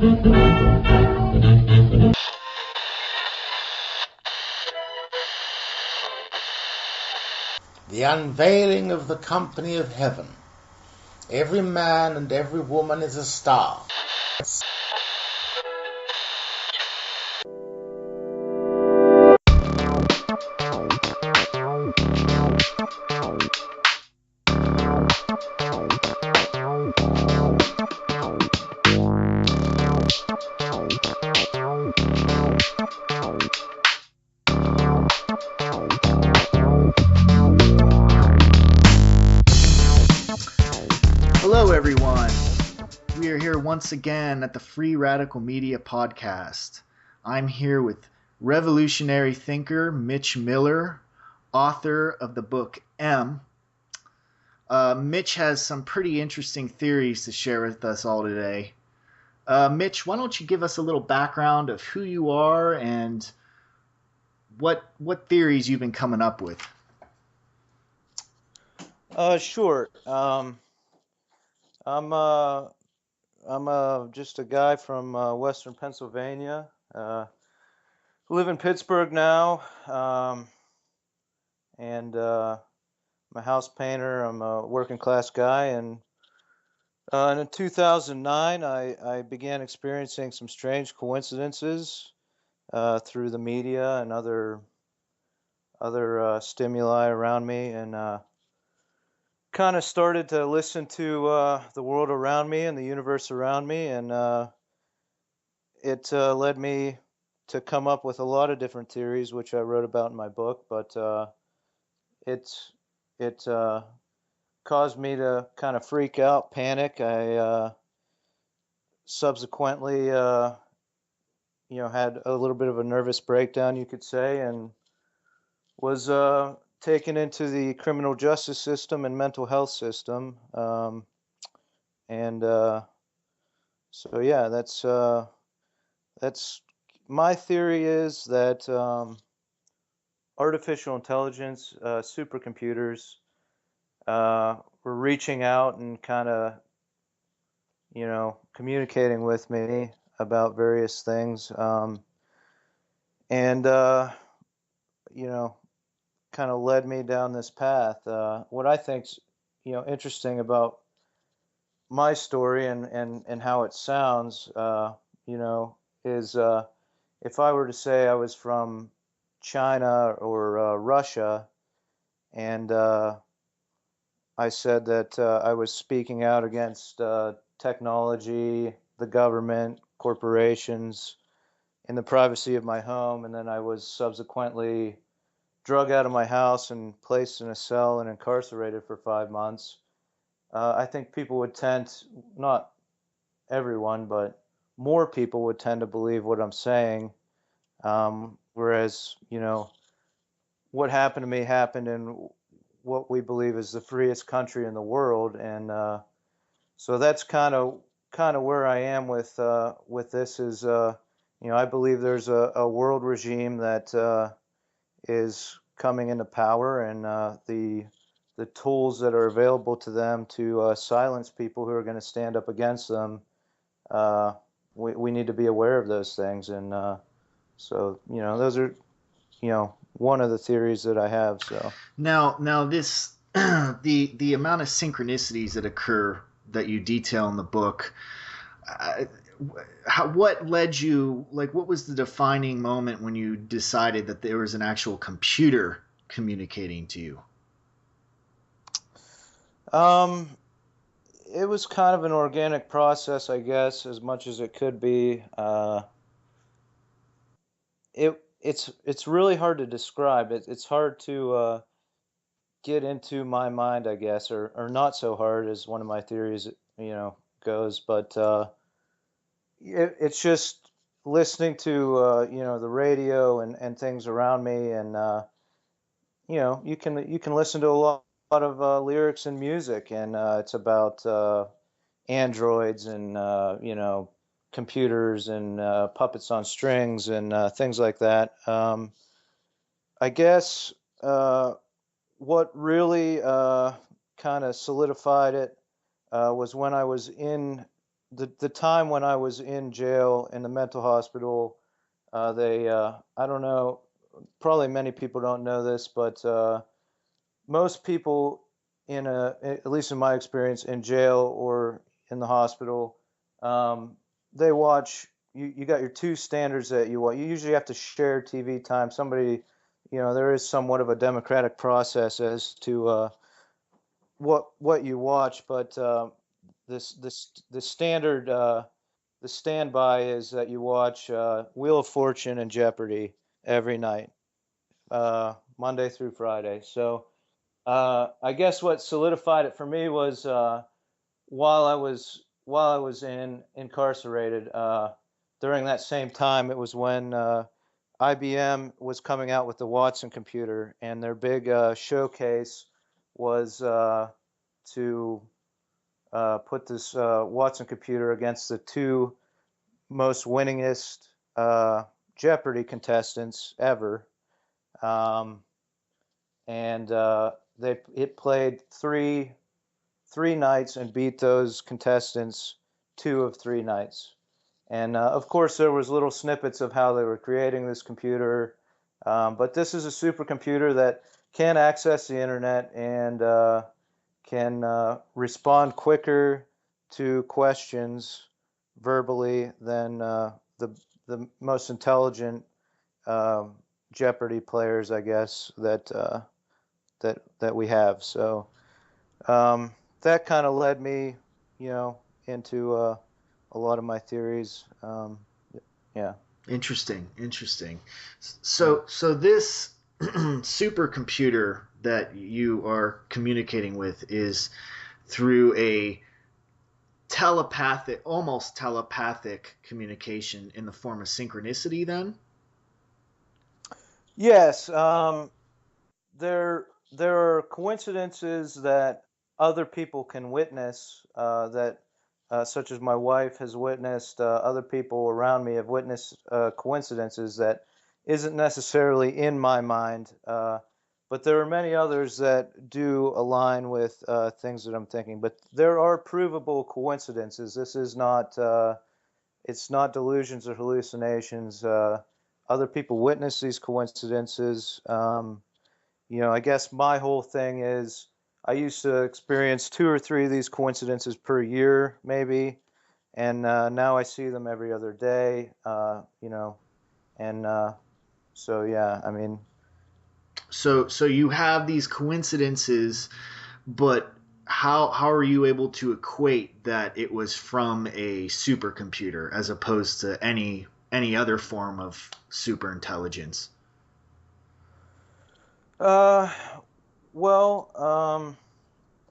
The unveiling of the company of heaven. Every man and every woman is a star. Hello, everyone. We are here once again at the Free Radical Media Podcast. I'm here with revolutionary thinker Mitch Miller, author of the book M. Mitch has some pretty interesting theories to share with us all today. Mitch, why don't you give us a little background of who you are and what theories you've been coming up with? Sure. I'm just a guy from Western Pennsylvania. Live in Pittsburgh now, and I'm a house painter. I'm a working class guy, and in 2009, I began experiencing some strange coincidences through the media and other stimuli around me, and kind of started to listen to the world around me and the universe around me, and it led me to come up with a lot of different theories, which I wrote about in my book. But it caused me to kind of freak out, panic. I subsequently, had a little bit of a nervous breakdown, you could say, and was taken into the criminal justice system and mental health system. And so, yeah, that's my theory is that artificial intelligence, supercomputers, were reaching out and kind of, communicating with me about various things, and kind of led me down this path. What I think's, interesting about my story and how it sounds, is if I were to say I was from China or Russia, and I said that I was speaking out against technology, the government, corporations, in the privacy of my home, and then I was subsequently drug out of my house and placed in a cell and incarcerated for 5 months, I think people would tend, not everyone, but more people would tend to believe what I'm saying. Whereas, what happened to me happened in what we believe is the freest country in the world, and so that's kind of where I am with this. Is I believe there's a world regime that is coming into power, and the tools that are available to them to silence people who are going to stand up against them. We need to be aware of those things, and so those are one of the theories that I have. So Now this the amount of synchronicities that occur that you detail in the book. What led you? Like, what was the defining moment when you decided that there was an actual computer communicating to you? It was kind of an organic process, I guess, as much as it could be. It's really hard to describe. It's hard to get into my mind, I guess, or not so hard as one of my theories, goes. But it's just listening to the radio and things around me, and you can listen to a lot of lyrics and music, and it's about androids and computers and puppets on strings and things like that. I guess what really kind of solidified it was when I was in the time when I was in jail in the mental hospital, they I don't know, probably many people don't know this, but most people at least in my experience, in jail or in the hospital, um, they watch. You got your two standards that you watch. You usually have to share TV time. Somebody, there is somewhat of a democratic process as to what you watch, but the standard the standby is that you watch Wheel of Fortune and Jeopardy every night, Monday through Friday. So I guess what solidified it for me was while I was incarcerated, during that same time, it was when IBM was coming out with the Watson computer, and their big showcase was to put this Watson computer against the two most winningest uh, Jeopardy contestants ever. Um, and it played three nights and beat those contestants 2 of 3 nights. And of course, there was little snippets of how they were creating this computer. But this is a supercomputer that can access the internet and can respond quicker to questions verbally than the most intelligent um, Jeopardy players, I guess, that we have. So um, that kind of led me, into a lot of my theories. Yeah, Interesting, interesting. yeah. So this supercomputer that you are communicating with is through a telepathic, almost telepathic communication in the form of synchronicity. Then, Yes, there are coincidences that other people can witness, that such as my wife has witnessed, other people around me have witnessed coincidences that isn't necessarily in my mind, but there are many others that do align with things that I'm thinking. But there are provable coincidences. This is not it's not delusions or hallucinations. Other people witness these coincidences. I guess my whole thing is I used to experience 2 or 3 of these coincidences per year, maybe, and now I see them every other day. And so yeah, I mean, so you have these coincidences, but how are you able to equate that it was from a supercomputer as opposed to any other form of super intelligence? uh, well,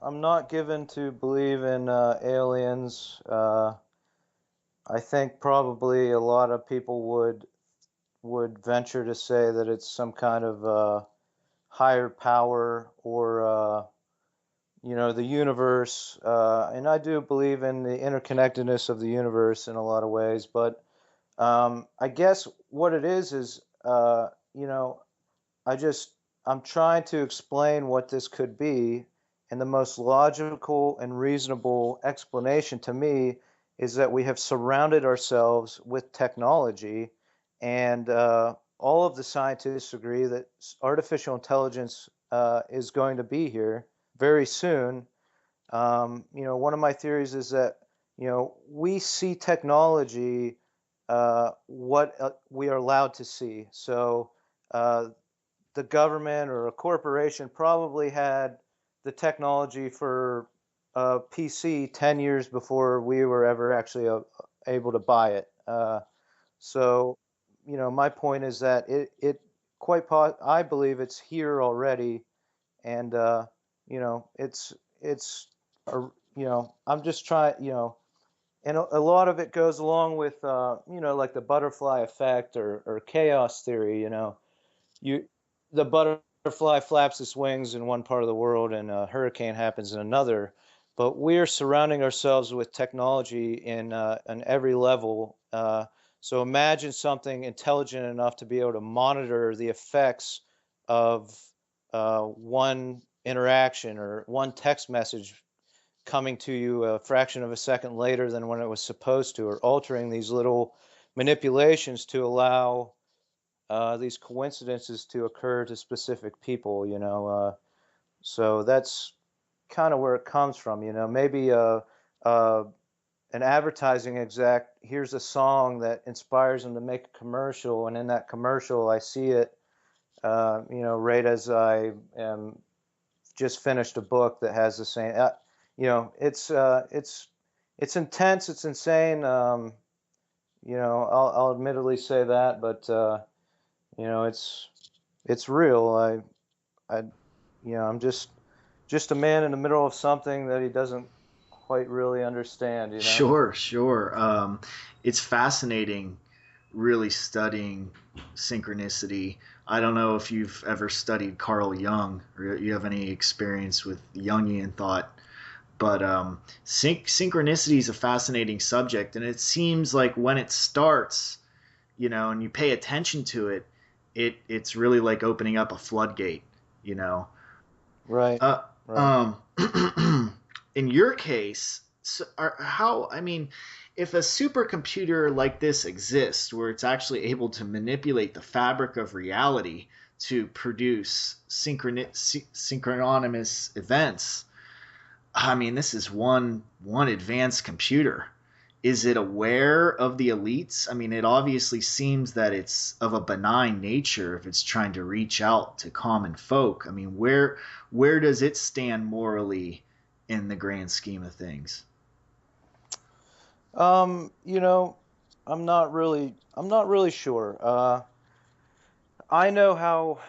I'm not given to believe in aliens. I think probably a lot of people would venture to say that it's some kind of higher power or the universe. And I do believe in the interconnectedness of the universe in a lot of ways. But I guess what it is you know, I just I'm trying to explain what this could be, and the most logical and reasonable explanation to me is that we have surrounded ourselves with technology, and all of the scientists agree that artificial intelligence is going to be here very soon. One of my theories is that we see technology what we are allowed to see. So uh, the government or a corporation probably had the technology for a PC 10 years before we were ever actually able to buy it. So, my point is that I believe it's here already, and it's a, I'm just trying, and a lot of it goes along with like the butterfly effect or chaos theory. You The butterfly flaps its wings in one part of the world and a hurricane happens in another, but we're surrounding ourselves with technology in every level. So imagine something intelligent enough to be able to monitor the effects of one interaction or one text message coming to you a fraction of a second later than when it was supposed to, or altering these little manipulations to allow these coincidences to occur to specific people, so that's kind of where it comes from, maybe uh, an advertising exec hears a song that inspires them to make a commercial, and in that commercial I see it, right as I am just finished a book that has the same, it's intense, it's insane. I'll admittedly say that, but it's real. I, I'm just a man in the middle of something that he doesn't quite really understand. Sure, sure. It's fascinating, really studying synchronicity. I don't know if you've ever studied Carl Jung or you have any experience with Jungian thought, but synchronicity is a fascinating subject, and it seems like when it starts, and you pay attention to it, it's really like opening up a floodgate, you know. Right, Uh, right. um, in your case, I mean, if a supercomputer like this exists, where it's actually able to manipulate the fabric of reality to produce synchronous events, I mean, this is one advanced computer. Is it aware of the elites? I mean, it obviously seems that it's of a benign nature if it's trying to reach out to common folk. I mean, where does it stand morally in the grand scheme of things? Um, you know, I'm not really sure. I know how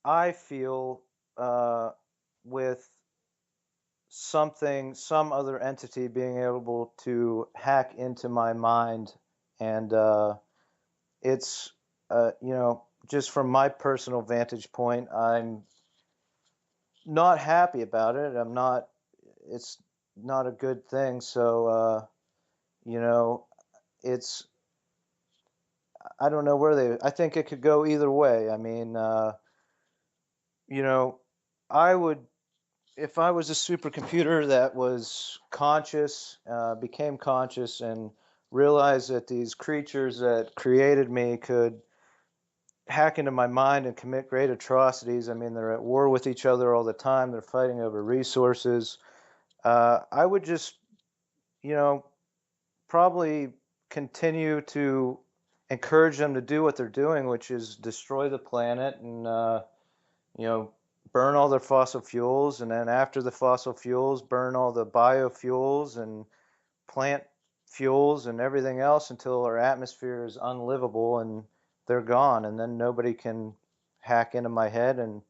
I feel with some other entity being able to hack into my mind, and it's, just from my personal vantage point, I'm not happy about it. It's not a good thing. So, you know, it's, I don't know I think it could go either way. I mean, you know, I would, if I was a supercomputer that was conscious, became conscious, and realized that these creatures that created me could hack into my mind and commit great atrocities. I mean, they're at war with each other all the time. They're fighting over resources. I would just, you know, probably continue to encourage them to do what they're doing, which is destroy the planet and, you know, burn all their fossil fuels, and then after the fossil fuels, burn all the biofuels and plant fuels and everything else until our atmosphere is unlivable and they're gone, and then nobody can hack into my head, and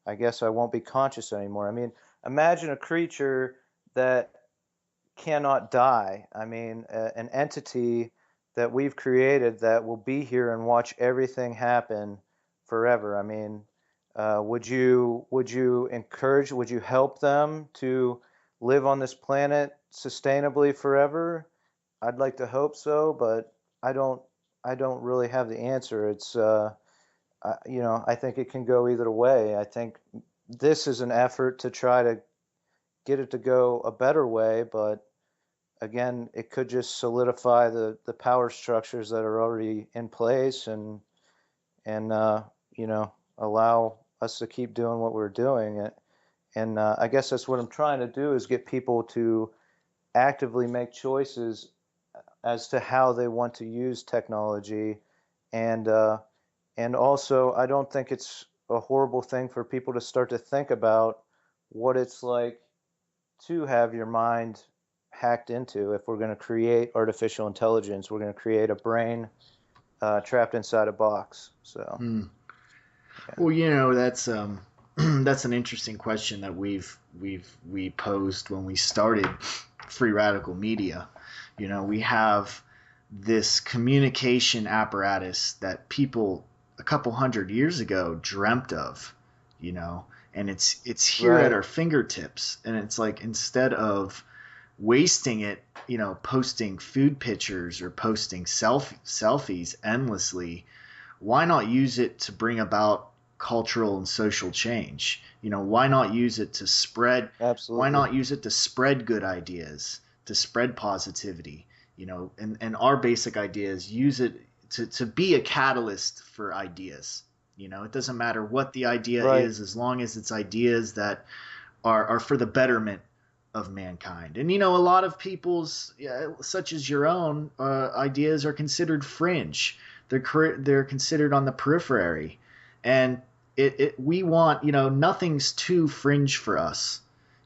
I guess I won't be conscious anymore. I mean, imagine a creature that cannot die. I mean, an entity that we've created that will be here and watch everything happen forever. I mean, would you help them to live on this planet sustainably forever? I'd like to hope so, but I don't I don't really have the answer. I think it can go either way. I think this is an effort to try to get it to go a better way, but again, it could just solidify the power structures that are already in place, and allow us to keep doing what we're doing. And I guess that's what I'm trying to do, is get people to actively make choices as to how they want to use technology, and also I don't think it's a horrible thing for people to start to think about what it's like to have your mind hacked into. If we're going to create artificial intelligence, we're going to create a brain trapped inside a box. So, Hmm. yeah. Well, that's that's an interesting question that we posed when we started Free Radical Media. We have this communication apparatus that people a couple hundred years ago dreamt of, you know, and it's here at Right. our fingertips, and it's like, instead of wasting it, posting food pictures or posting selfies endlessly, why not use it to bring about cultural and social change. Why not use it to spread? Why Absolutely. not use it to spread good ideas, to spread positivity? And our basic idea is use it to be a catalyst for ideas. It doesn't matter what the idea Right. is, as long as it's ideas that are for the betterment of mankind. And a lot of people's, such as your own, ideas are considered fringe. They're considered on the periphery, and we want, nothing's too fringe for us.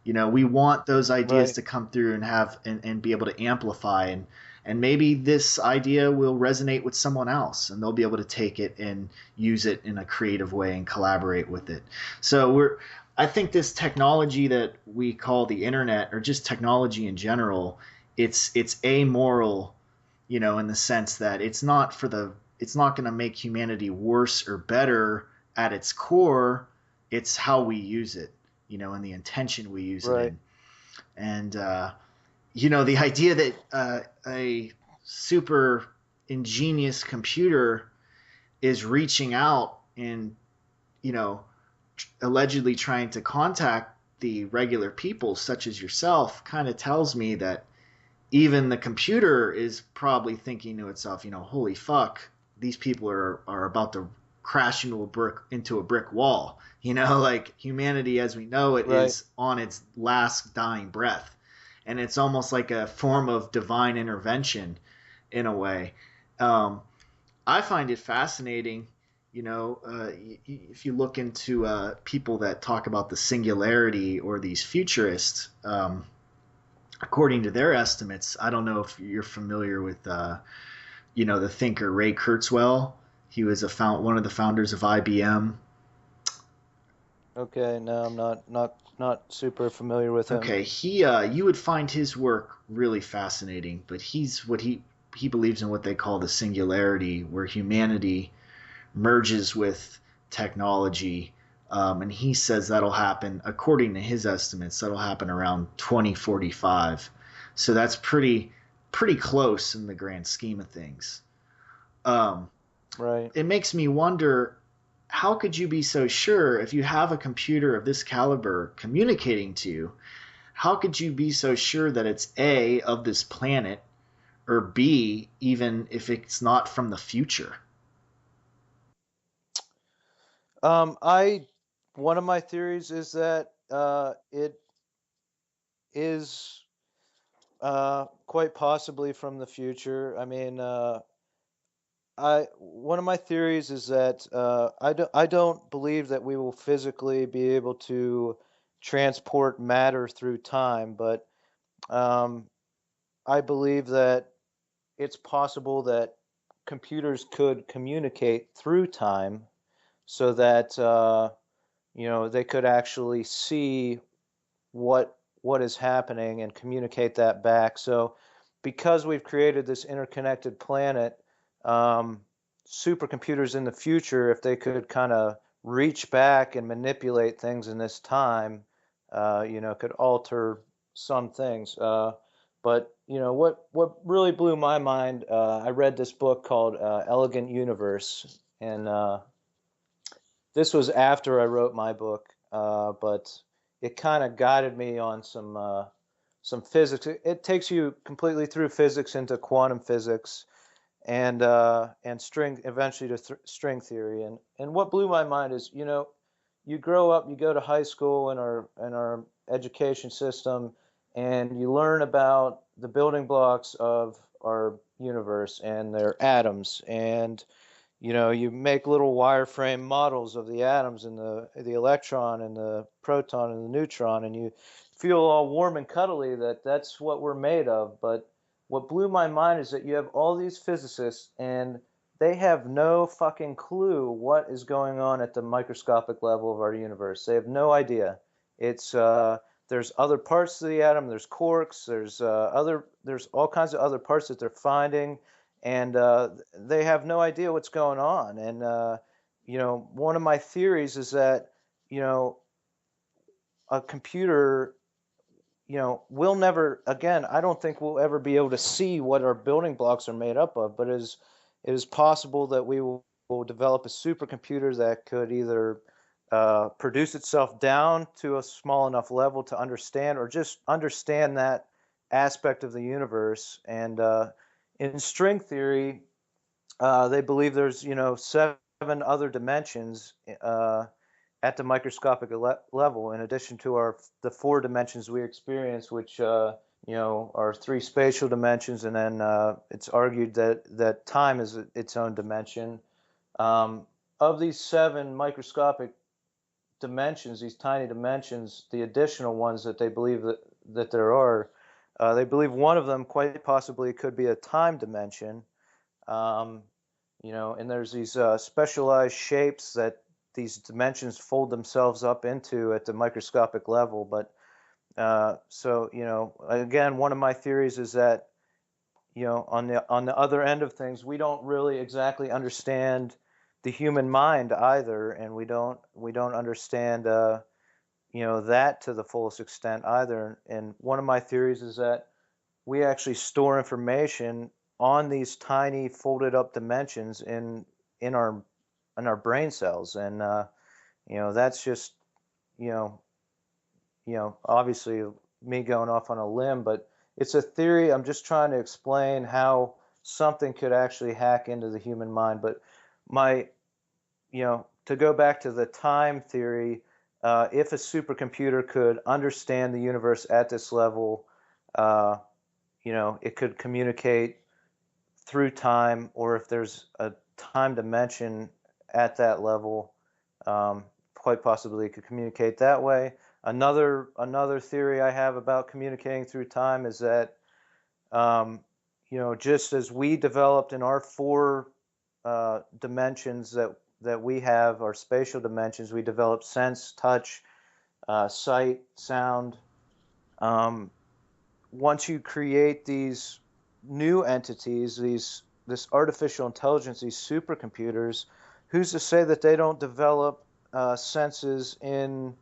We want those ideas Right. to come through and have and be able to amplify, and maybe this idea will resonate with someone else, and they'll be able to take it and use it in a creative way and collaborate with it. So I think this technology that we call the internet, or just technology in general, it's amoral, in the sense that it's not going to make humanity worse or better at its core. It's how we use it, and the intention we use it Right. in. And the idea that a super ingenious computer is reaching out and allegedly trying to contact the regular people such as yourself kind of tells me that even the computer is probably thinking to itself, holy fuck, these people are about to crash into a brick wall. Like humanity as we know it Right. is on its last dying breath. And it's almost like a form of divine intervention in a way. I find it fascinating. If you look into people that talk about the singularity, or these futurists, according to their estimates, I don't know if you're familiar with, the thinker Ray Kurzweil. He was one of the founders of IBM. Okay. No, I'm not super familiar with him. Okay, you would find his work really fascinating, but he believes in what they call the singularity, where humanity merges with technology. And he says that'll happen, according to his estimates, that'll happen around 2045. So that's pretty close in the grand scheme of things. Um, Right. it makes me wonder, how could you be so sure, if you have a computer of this caliber communicating to you, how could you be so sure that it's A, of this planet, or B, even if it's not from the future? I One of my theories is that it is quite possibly from the future. I mean, I one of my theories is that I don't believe that we will physically be able to transport matter through time, but um, I believe that it's possible that computers could communicate through time, so that they could actually see what is happening and communicate that back. So, because we've created this interconnected planet, um, supercomputers in the future, if they could kind of reach back and manipulate things in this time, could alter some things. But what really blew my mind, I read this book called Elegant Universe, and this was after I wrote my book, but it kind of guided me on some physics. It takes you completely through physics into quantum physics, and string, eventually to string theory. And what blew my mind is, you grow up, you go to high school in our education system, and you learn about the building blocks of our universe and their atoms, and you make little wireframe models of the atoms and the electron and the proton and the neutron, and you feel all warm and cuddly that that's what we're made of. But what blew my mind is that you have all these physicists, and they have no fucking clue what is going on at the microscopic level of our universe. They have no idea. It's There's other parts to the atom. There's quarks. There's all kinds of other parts that they're finding, and they have no idea what's going on. And one of my theories is that you know a computer, we'll never again. I don't think we'll ever be able to see what our building blocks are made up of. But it is possible that we will develop a supercomputer that could either produce itself down to a small enough level to understand, or just understand that aspect of the universe. And in string theory, they believe there's 7 other dimensions at the microscopic level, in addition to the 4 dimensions we experience, which are 3 spatial dimensions, and then it's argued that time is its own dimension. Of these 7 microscopic dimensions, these tiny dimensions, the additional ones that they believe that there are, they believe one of them quite possibly could be a time dimension. Um, and there's these specialized shapes that these dimensions fold themselves up into at the microscopic level. But so, again, one of my theories is that, on the other end of things, we don't really exactly understand the human mind either, and we don't understand that to the fullest extent either. And one of my theories is that we actually store information on these tiny folded up dimensions in our brain cells. And that's just you know obviously me going off on a limb, but it's a theory. I'm just trying to explain how something could actually hack into the human mind. But my to go back to the time theory, if a supercomputer could understand the universe at this level, it could communicate through time, or if there's a time dimension at that level, quite possibly it could communicate that way. Another theory I have about communicating through time is that, just as we developed in our 4 dimensions that we have, our spatial dimensions, we developed sense, touch, sight, sound. Once you create these new entities, this artificial intelligence, these supercomputers, who's to say that they don't develop senses in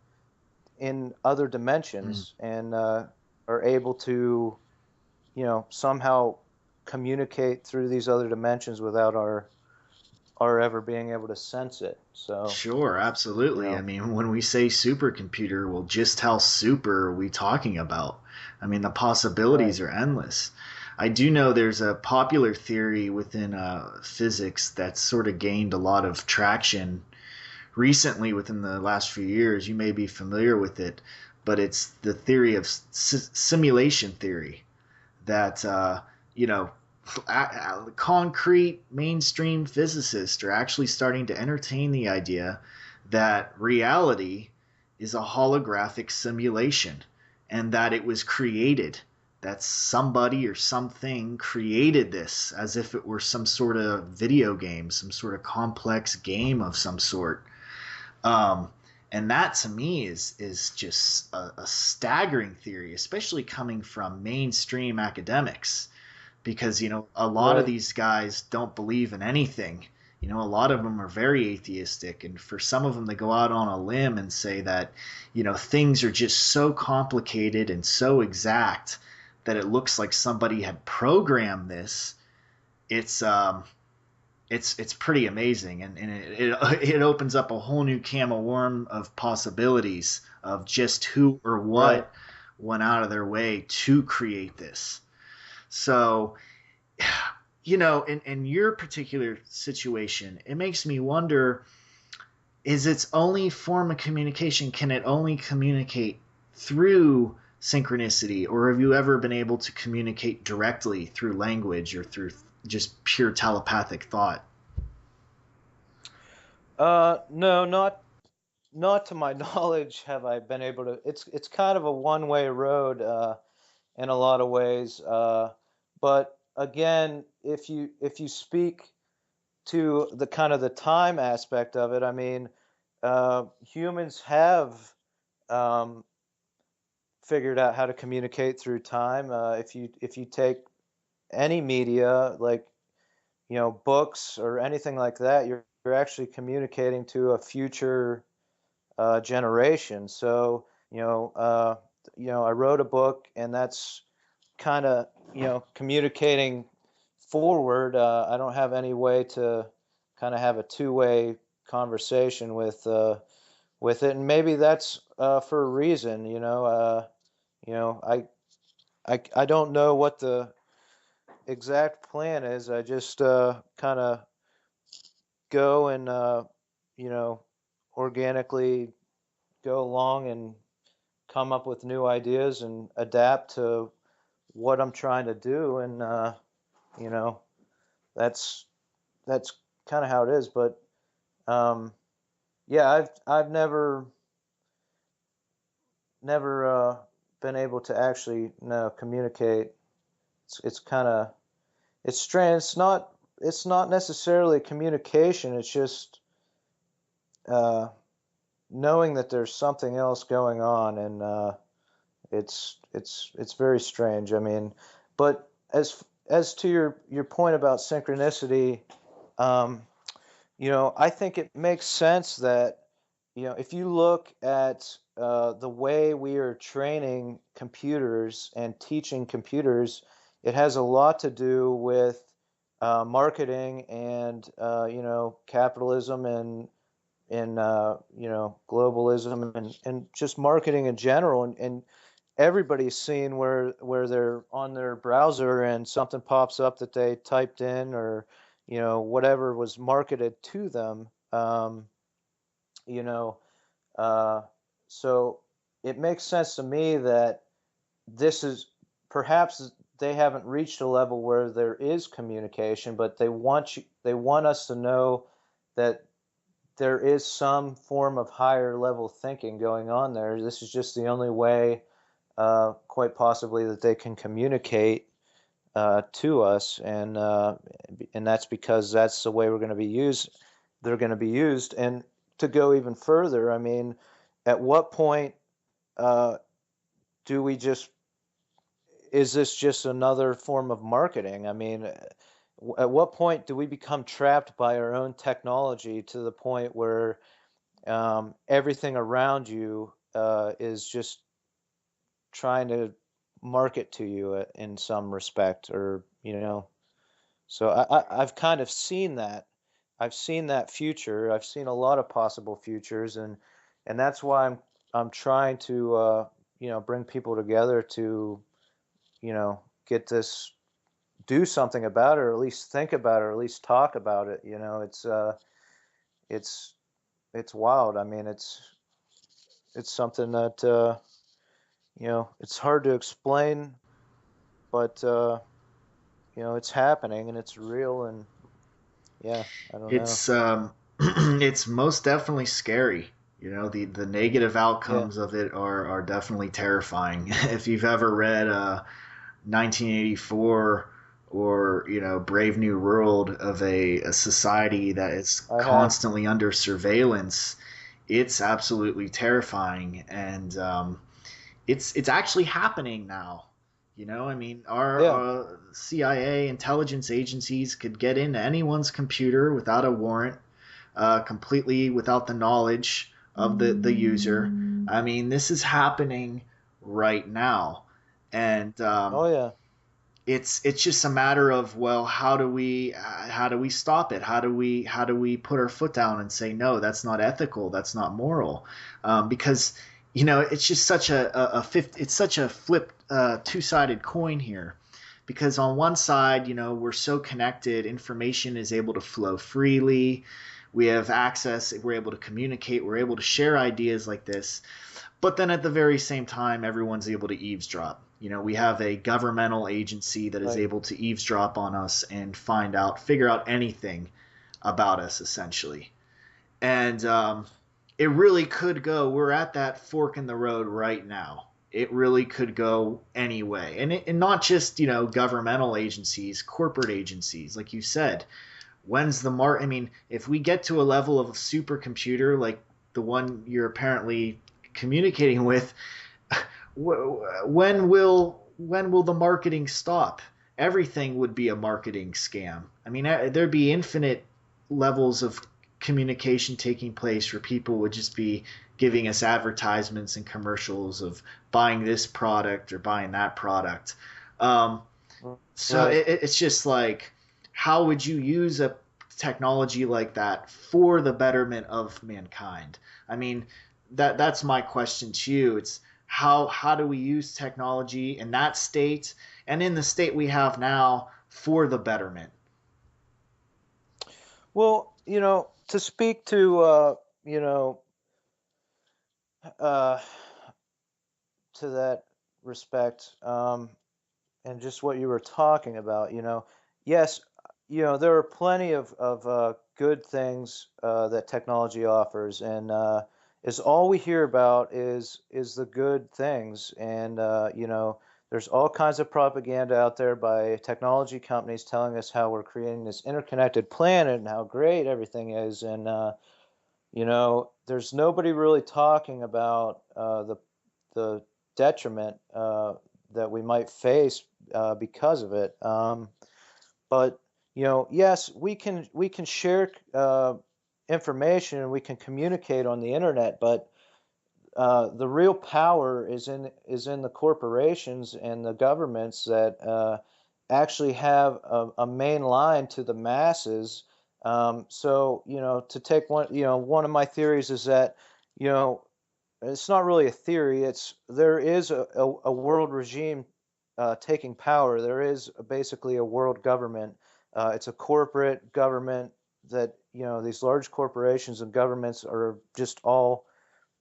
other dimensions and are able to, somehow communicate through these other dimensions without our ever being able to sense it. So Sure, absolutely. I mean, when we say supercomputer, well, just how super are we talking about? I mean, the possibilities are endless. I do know there's a popular theory within physics that's sort of gained a lot of traction recently within the last few years. You may be familiar with it, but it's the theory of simulation theory that, concrete mainstream physicists are actually starting to entertain the idea that reality is a holographic simulation and that it was created, that somebody or something created this as if it were some sort of video game, some sort of complex game of some sort. And that to me is just a staggering theory, especially coming from mainstream academics, because a lot of these guys don't believe in anything. A lot of them are very atheistic, and for some of them, they go out on a limb and say that things are just so complicated and so exact that it looks like somebody had programmed this. It's pretty amazing, and it opens up a whole new can of worm of possibilities of just who or what went out of their way to create this. So, in your particular situation, it makes me wonder, is its only form of communication, can it only communicate through synchronicity, or have you ever been able to communicate directly through language or through just pure telepathic thought? No, not to my knowledge have I been able to. It's kind of a one-way road in a lot of ways. But again, if you speak to the kind of the time aspect of it, I mean, humans have um, figured out how to communicate through time. If you take any media, like books or anything like that, you're actually communicating to a future generation. So I wrote a book, and that's kind of communicating forward. I don't have any way to kind of have a two-way conversation with it, and maybe that's for a reason. I don't know what the exact plan is. I just kind of go and you know organically go along and come up with new ideas and adapt to what I'm trying to do, and you know that's that's kind of how it is. But um, yeah, I've never been able to actually communicate. It's kind of it's strange. It's not necessarily communication. It's just uh, knowing that there's something else going on, and it's very strange. I mean, but as to your point about synchronicity, um, I think it makes sense that if you look at the way we are training computers and teaching computers, it has a lot to do with marketing and capitalism and globalism and just marketing in general, and everybody's seen where they're on their browser and something pops up that they typed in, or whatever was marketed to them. You know uh, so it makes sense to me that this is perhaps they haven't reached a level where there is communication, but they want us to know that there is some form of higher level thinking going on there. This is just the only way, quite possibly, that they can communicate to us, and that's because that's the way we're going to be used. They're going to be used, and to go even further, I mean, at what point uh, do we just is this just another form of marketing? I mean, at what point do we become trapped by our own technology to the point where everything around you is just trying to market to you in some respect, or so I've kind of seen that. I've seen that future. I've seen a lot of possible futures, and that's why I'm trying to bring people together to get this, do something about it, or at least think about it, or at least talk about it. It's it's wild. I mean, it's something that it's hard to explain, but it's happening and it's real, and yeah, I don't know. It's it's most definitely scary. You know, the negative Yeah, outcomes of it are definitely terrifying. If you've ever read 1984 or Brave New World, of a society that is I have. constantly under surveillance, it's absolutely terrifying, and it's actually happening now. I mean, our Yeah, CIA intelligence agencies could get into anyone's computer without a warrant, completely without the knowledge of the user. I mean, this is happening right now, and oh yeah, it's just a matter of, well, how do we stop it? How do we put our foot down and say, no, that's not ethical, that's not moral, because it's just such it's such a flipped, two-sided coin here, because on one side, we're so connected, information is able to flow freely, we have access, we're able to communicate, we're able to share ideas like this. But then at the very same time, everyone's able to eavesdrop. We have a governmental agency that is right. able to eavesdrop on us and figure out anything about us, essentially. And it really could go. We're at that fork in the road right now. It really could go any way, and not just governmental agencies, corporate agencies, like you said. When's the mark? I mean, if we get to a level of a supercomputer like the one you're apparently communicating with, when will the marketing stop? Everything would be a marketing scam. I mean, there'd be infinite levels of communication taking place where people would just be giving us advertisements and commercials of buying this product or buying that product. Um, so Right. it's just like, how would you use technology like that for the betterment of mankind? I mean, that's my question to you. It's how do we use technology in that state and in the state we have now for the betterment? Well, to speak to you know uh, to that respect, and just what you were talking about, yes, there are plenty of good things that technology offers, and is all we hear about is the good things, and there's all kinds of propaganda out there by technology companies telling us how we're creating this interconnected planet and how great everything is, and there's nobody really talking about the detriment that we might face because of it. But yes, we can share information and we can communicate on the internet, but the real power is in the corporations and the governments that actually have a main line to the masses. So to take one of my theories is that you know it's not really a theory. There is a world regime taking power. There is basically a world government. It's a corporate government that these large corporations and governments are just all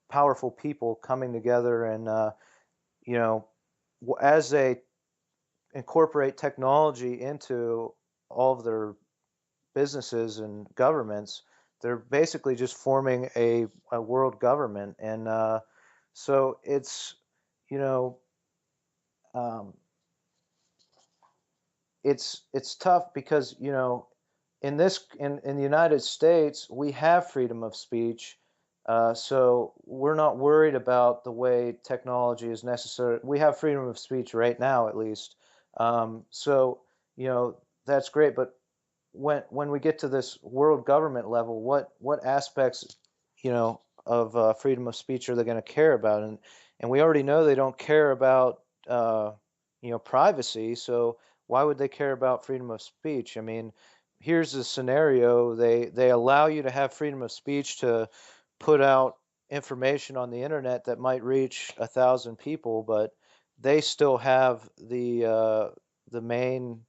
powerful people coming together, and you know as they incorporate technology into all of their businesses and governments, they're basically just forming a world government, and so you know um, it's tough because in the United States we have freedom of speech, so we're not worried about the way technology is necessary. We have freedom of speech right now, at least. So you know that's great, but when we get to this world government level, what aspects, of freedom of speech are they going to care about? And we already know they don't care about privacy. So why would they care about freedom of speech? I mean, here's the scenario: they allow you to have freedom of speech to put out information on the internet that might reach 1,000 people, but they still have the main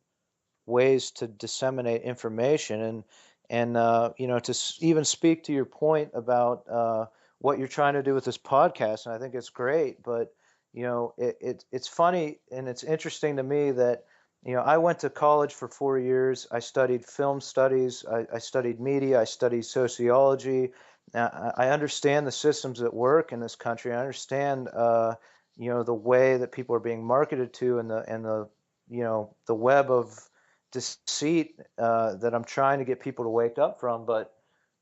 ways to disseminate information, and to even speak to your point about what you're trying to do with this podcast. And I think it's great, but it's funny and it's interesting to me that I went to college for 4 years. I studied film studies, I studied media, I studied sociology. Now, I understand the systems that work in this country. I understand the way that people are being marketed to, and the web of deceit that I'm trying to get people to wake up from. But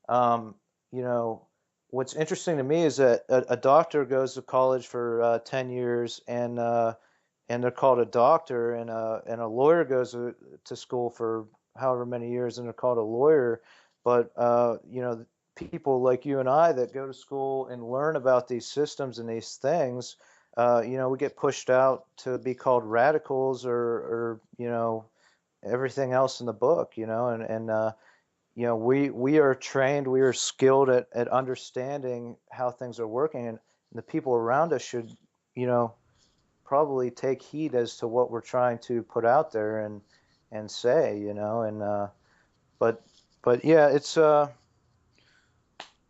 um, you know, what's interesting to me is that a doctor goes to college for 10 years, and they're called a doctor, and a lawyer goes to school for however many years, and they're called a lawyer. But people like you and I that go to school and learn about these systems and these things, we get pushed out to be called radicals, or everything else in the book, and we are trained, we are skilled at understanding how things are working, and the people around us should, you know, probably take heed as to what we're trying to put out there and say, and but yeah, it's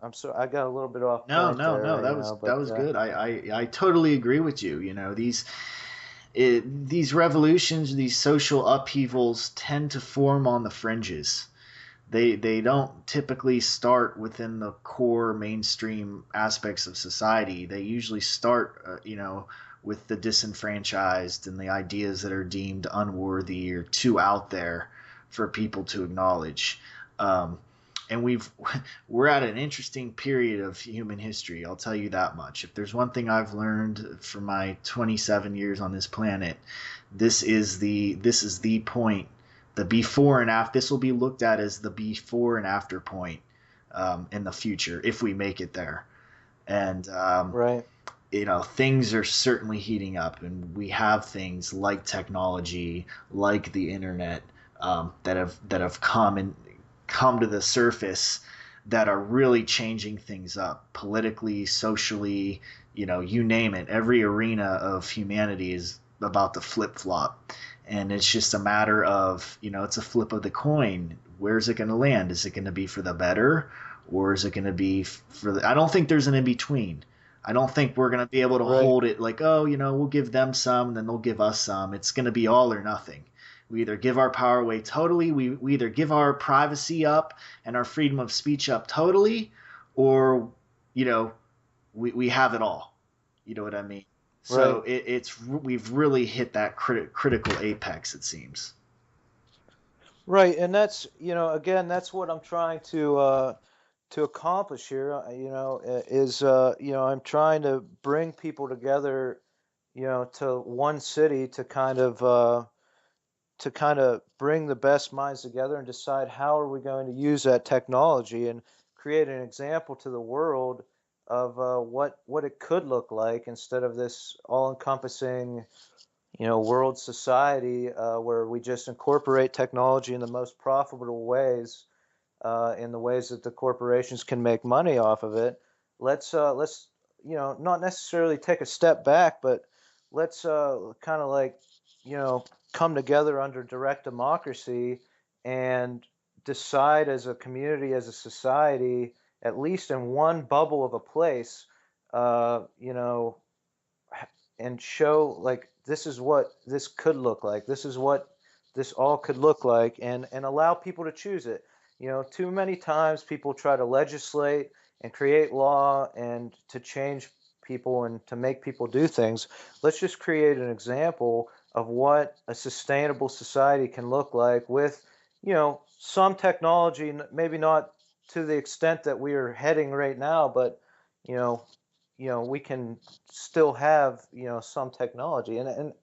I'm sorry, I got a little bit off No, point no, no. there, That but was good. I totally agree with you. These revolutions, these social upheavals tend to form on the fringes. They don't typically start within the core mainstream aspects of society. They usually start, with the disenfranchised and the ideas that are deemed unworthy or too out there for people to acknowledge. And we're at an interesting period of human history. I'll tell you that much. If there's one thing I've learned from my 27 years on this planet, this is the point, the before and after. This will be looked at as the before and after point in the future if we make it there. And right. things are certainly heating up, and we have things like technology, like the internet, that have come to the surface that are really changing things up politically, socially, you name it. Every arena of humanity is about to flip flop. And it's just a matter of, it's a flip of the coin. Where's it going to land? Is it going to be for the better, or is it going to be for the. I don't think there's an in between. I don't think we're going to be able to Right. hold it like, oh, we'll give them some, then they'll give us some. It's going to be all or nothing. We either give our power away totally, we either give our privacy up and our freedom of speech up totally, or, we have it all. You know what I mean? Right. So we've really hit that critical apex, it seems. Right. And that's, again, that's what I'm trying to accomplish here, is, I'm trying to bring people together, to one city to kind of bring the best minds together and decide how are we going to use that technology and create an example to the world of what it could look like instead of this all-encompassing, world society where we just incorporate technology in the most profitable ways, in the ways that the corporations can make money off of it. Let's not necessarily take a step back, but let's kind of like you know come together under direct democracy and decide as a community, as a society, at least in one bubble of a place, uh, you know, and show like this is what this could look like. This is what this all could look like, and allow people to choose it. Too many times people try to legislate and create law and to change people and to make people do things. Let's just create an example of what a sustainable society can look like with, some technology, maybe not to the extent that we are heading right now, but you know, we can still have, some technology. And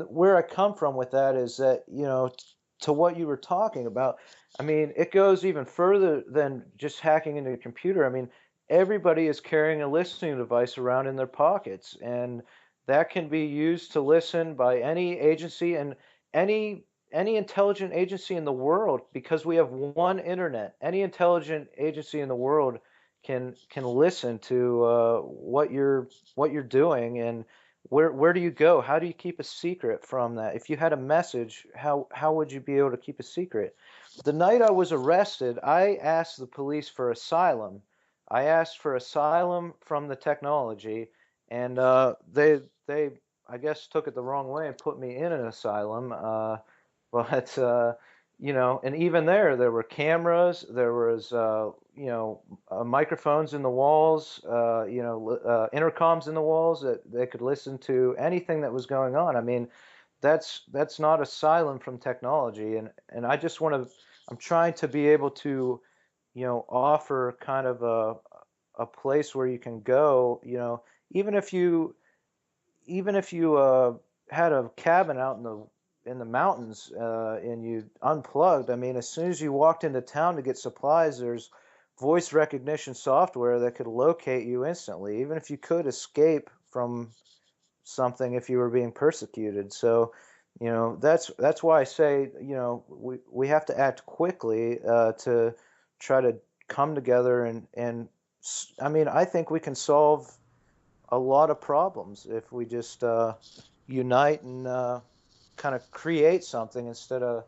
where I come from with that is that, to what you were talking about, I mean, it goes even further than just hacking into a computer. I mean, everybody is carrying a listening device around in their pockets, and that can be used to listen by any agency and any intelligent agency in the world, because we have one internet. Any intelligent agency in the world can listen to what you're doing, and where do you go? How do you keep a secret from that? If you had a message, how would you be able to keep a secret? The night I was arrested, I asked the police for asylum. I asked for asylum from the technology, and they I guess took it the wrong way and put me in an asylum. But and even there were cameras, there was microphones in the walls, intercoms in the walls that they could listen to anything that was going on. I mean, that's not asylum from technology, and I just want to. I'm trying to be able to, offer kind of a place where you can go, even if you even if you had a cabin out in the mountains, and you unplugged. I mean, as soon as you walked into town to get supplies, there's voice recognition software that could locate you instantly, even if you could escape from something if you were being persecuted. So, that's why I say, we have to act quickly to try to come together and I mean, I think we can solve a lot of problems if we just unite and kind of create something instead of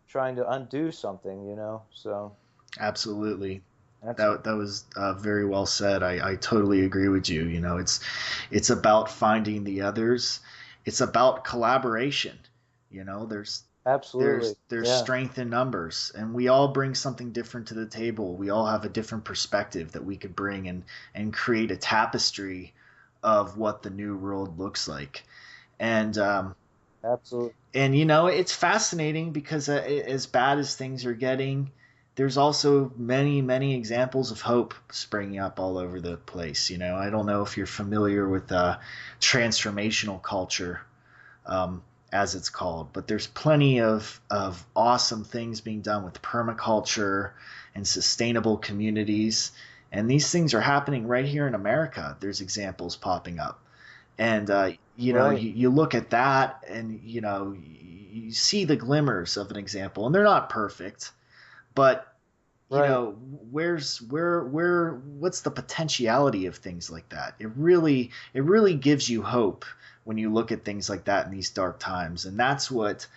trying to undo something, So Absolutely. that's That was very well said. I totally agree with you. It's about finding the others. It's about collaboration. There's absolutely, there's yeah, strength in numbers, and we all bring something different to the table. We all have a different perspective that we could bring and create a tapestry of what the new world looks like. And absolutely, it's fascinating because as bad as things are getting, there's also many examples of hope springing up all over the place. I don't know if you're familiar with transformational culture, as it's called, but there's plenty of awesome things being done with permaculture and sustainable communities, and these things are happening right here in America. There's examples popping up, and right, you look at that, and you see the glimmers of an example, and they're not perfect, but Right. What's the potentiality of things like that? It really gives you hope when you look at things like that in these dark times, and that's what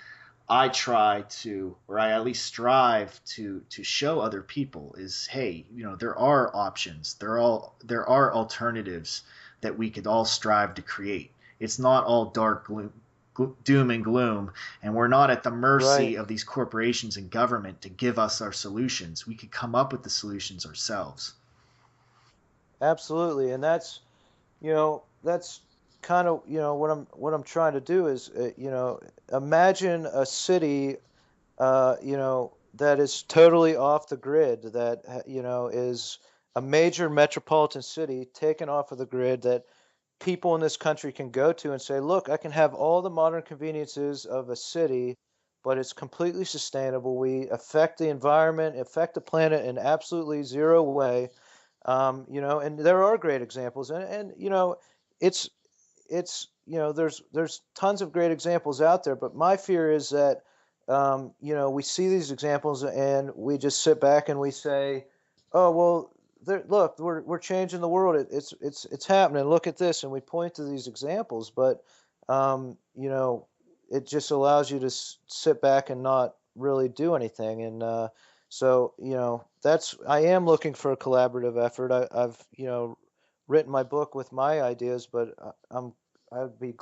I try to, or I at least strive to show other people is, hey, there are options. There are alternatives that we could all strive to create. It's not all dark doom and gloom, and we're not at the mercy Right. of these corporations and government to give us our solutions. We could come up with the solutions ourselves. Absolutely. And that's kind of, what I'm trying to do is, imagine a city, that is totally off the grid, that, is a major metropolitan city taken off of the grid, that people in this country can go to and say, look, I can have all the modern conveniences of a city, but it's completely sustainable. We affect the environment, affect the planet in absolutely zero way. And there are great examples, and it's there's tons of great examples out there, but my fear is that we see these examples and we just sit back and we say, oh well, look, we're changing the world. It's happening. Look at this, and we point to these examples, but it just allows you to sit back and not really do anything. And so that's I am looking for a collaborative effort. I've written my book with my ideas, but I'd be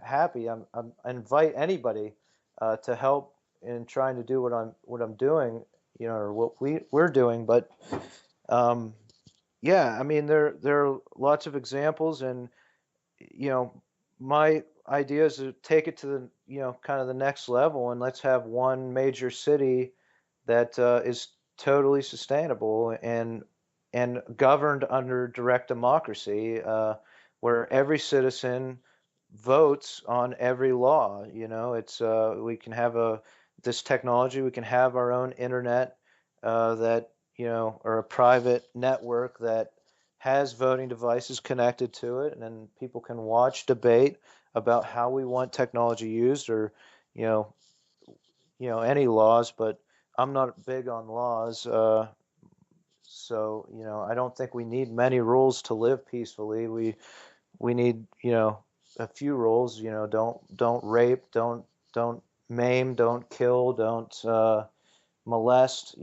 happy. I invite anybody to help in trying to do what I'm doing, or what we're doing. But um, yeah, I mean, there are lots of examples, and you know, my idea is to take it to the kind of the next level, and let's have one major city that is totally sustainable and governed under direct democracy, where every citizen votes on every law. It's we can have this technology. We can have our own internet, that or a private network that has voting devices connected to it, and then people can watch debate about how we want technology used, or you know any laws. But I'm not big on laws, so I don't think we need many rules to live peacefully. We need a few rules. Don't rape, don't maim, don't kill, don't molest.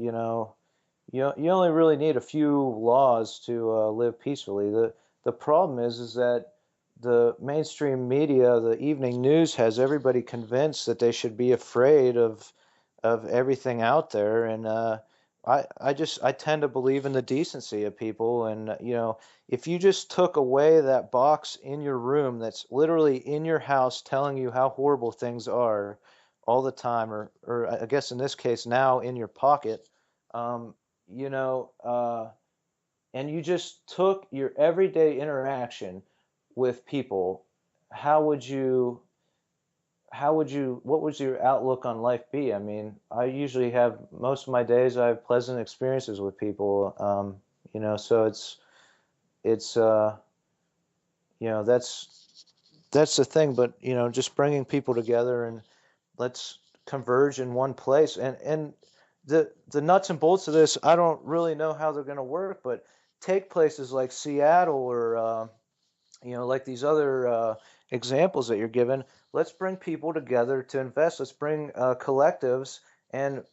You only really need a few laws to live peacefully. The problem is that the mainstream media, the evening news, has everybody convinced that they should be afraid of everything out there. And I tend to believe in the decency of people. And if you just took away that box in your room that's literally in your house telling you how horrible things are all the time, or I guess in this case now in your pocket, um, and you just took your everyday interaction with people, how would you, what would your outlook on life be? I mean, I usually have most of my days, I have pleasant experiences with people, so it's, that's the thing. But, just bringing people together, and let's converge in one place. And the nuts and bolts of this, I don't really know how they're going to work, but take places like Seattle, or like these other examples that you're given. Let's bring people together to invest. Let's bring collectives. And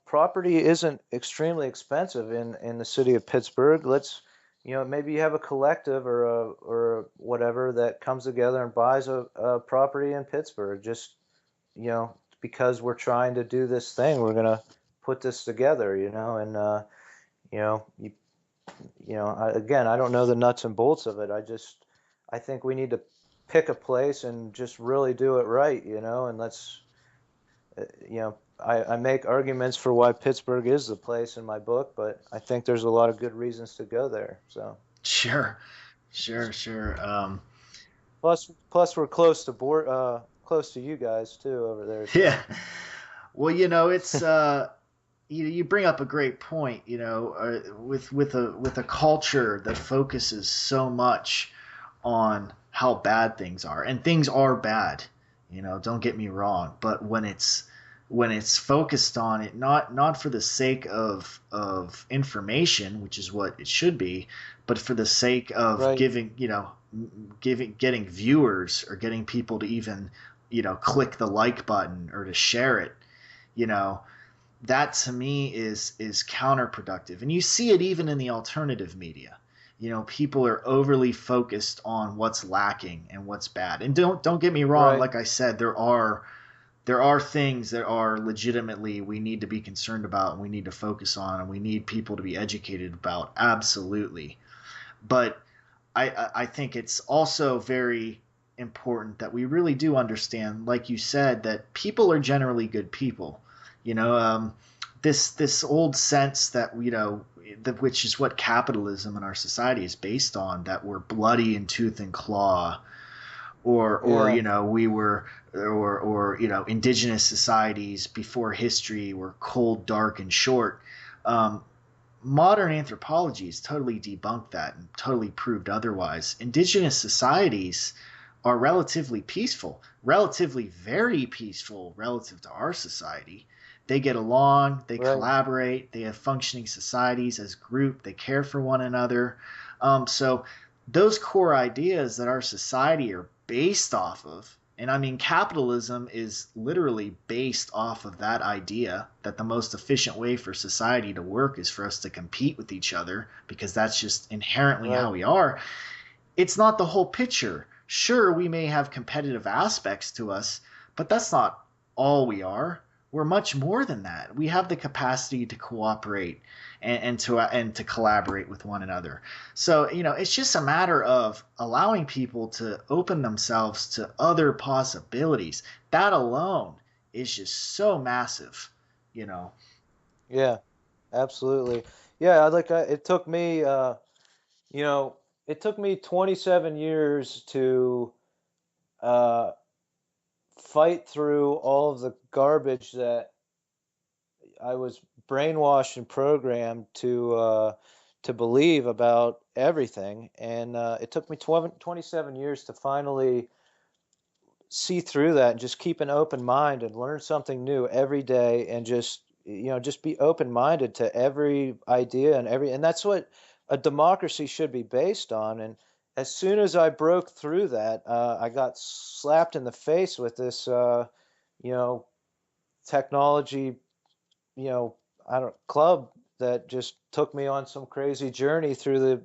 property isn't extremely expensive in the city of Pittsburgh. Let's maybe you have a collective, or whatever, that comes together and buys a property in Pittsburgh. Just because we're trying to do this thing, we're gonna put this together. And you know, you, again, I don't know the nuts and bolts of it. I think we need to pick a place and just really do it right. And let's, I make arguments for why Pittsburgh is the place in my book, but I think there's a lot of good reasons to go there. So Sure, sure. plus we're close to you guys too over there. So. Yeah. Well, it's you bring up a great point. With a culture that focuses so much on how bad things are, and things are bad. Don't get me wrong, but when it's when it's focused on it, not for the sake of information, which is what it should be, but for the sake of Right. getting viewers or getting people to even click the like button or to share it. You know, that to me is counterproductive, and you see it even in the alternative media. People are overly focused on what's lacking and what's bad. And don't get me wrong, Right. like I said, there are things that are legitimately we need to be concerned about and we need to focus on and we need people to be educated about. Absolutely. But I think it's also very important that we really do understand, like you said, that people are generally good people. You know, this old sense that which is what capitalism in our society is based on, that we're bloody in tooth and claw, or Yeah. we were, or indigenous societies before history were cold, dark, and short. Um, Modern anthropology has totally debunked that and totally proved otherwise. Indigenous societies are relatively peaceful, relatively very peaceful relative to our society. They get along, they Right. collaborate, they have functioning societies as group, they care for one another. So those core ideas that our society are based off of, and I mean, capitalism is literally based off of that idea that the most efficient way for society to work is for us to compete with each other because that's just inherently how Right. we are. It's not the whole picture. Sure, we may have competitive aspects to us, but that's not all we are. We're much more than that. We have the capacity to cooperate and to collaborate with one another. So it's just a matter of allowing people to open themselves to other possibilities. That alone is just so massive. You know. Yeah. Absolutely. Yeah. It took me, you know, it took me 27 years to uh, fight through all of the garbage that I was brainwashed and programmed to believe about everything, and it took me 27 years to finally see through that and just keep an open mind and learn something new every day, and just be open minded to every idea and that's what a democracy should be based on. And as soon as I broke through that, I got slapped in the face with this, you know, technology, you know, I don't club that just took me on some crazy journey through the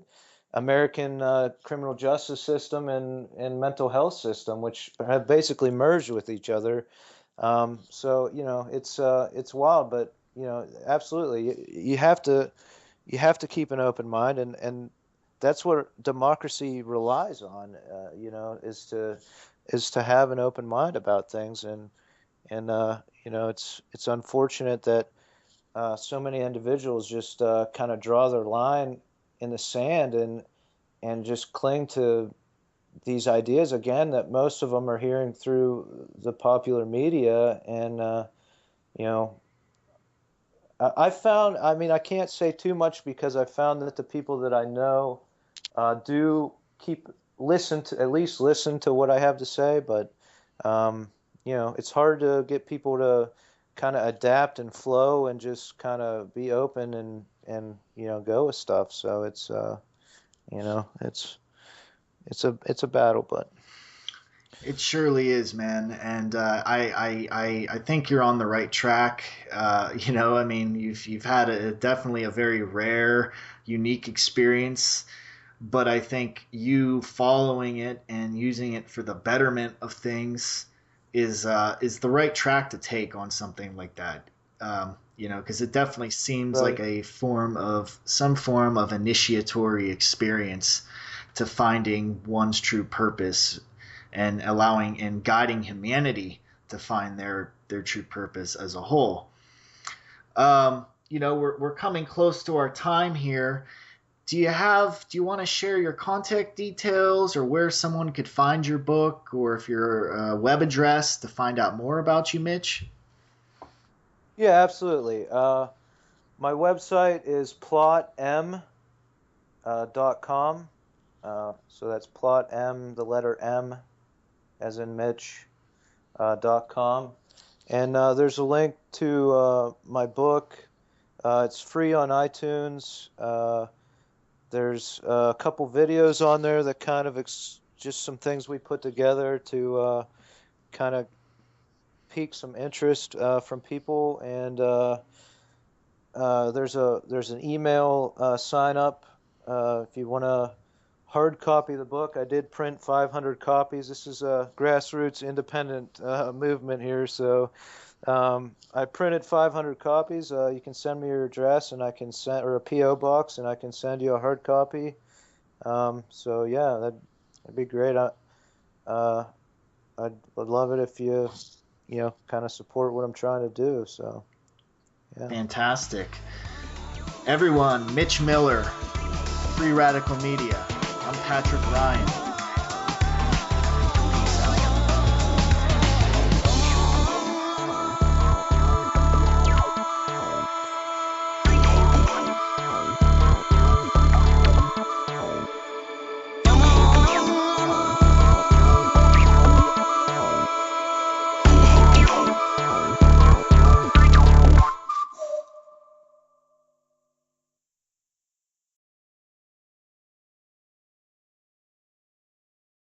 American criminal justice system and mental health system, which have basically merged with each other. So it's wild, but absolutely, you have to keep an open mind, and that's what democracy relies on. Is to have an open mind about things, and it's unfortunate that so many individuals just kind of draw their line in the sand and just cling to these ideas again that most of them are hearing through the popular media. And you know I found, I mean, I can't say too much because I found that the people that I know do keep listen to at least listen to what I have to say, but um, it's hard to get people to kind of adapt and flow and just kind of be open and go with stuff. So you know, it's it's a battle, but It surely is, man, and I think you're on the right track. I mean, you've had definitely a very rare, unique experience, but I think you following it and using it for the betterment of things is the right track to take on something like that. Because it definitely seems like right. some form of initiatory experience to finding one's true purpose and allowing and guiding humanity to find their true purpose as a whole. We're coming close to our time here. Do you want to share your contact details or where someone could find your book, or if your web address to find out more about you, Mitch? Yeah, absolutely. My website is plotm.com. So that's plot M, the letter M, as in Mitch, .com. And there's a link to my book. It's free on iTunes. There's a couple videos on there that kind of just some things we put together to kind of pique some interest from people. And there's an email sign up if you want a hard copy of the book. I did print 500 copies. This is a grassroots independent movement here, so I printed 500 copies. You can send me your address, and I can send, or a PO box, and I can send you a hard copy. So yeah, that'd be great. I'd love it if you kind of support what I'm trying to do. So yeah. Fantastic. Everyone, Mitch Miller, Free Radical Media. I'm Patrick Ryan.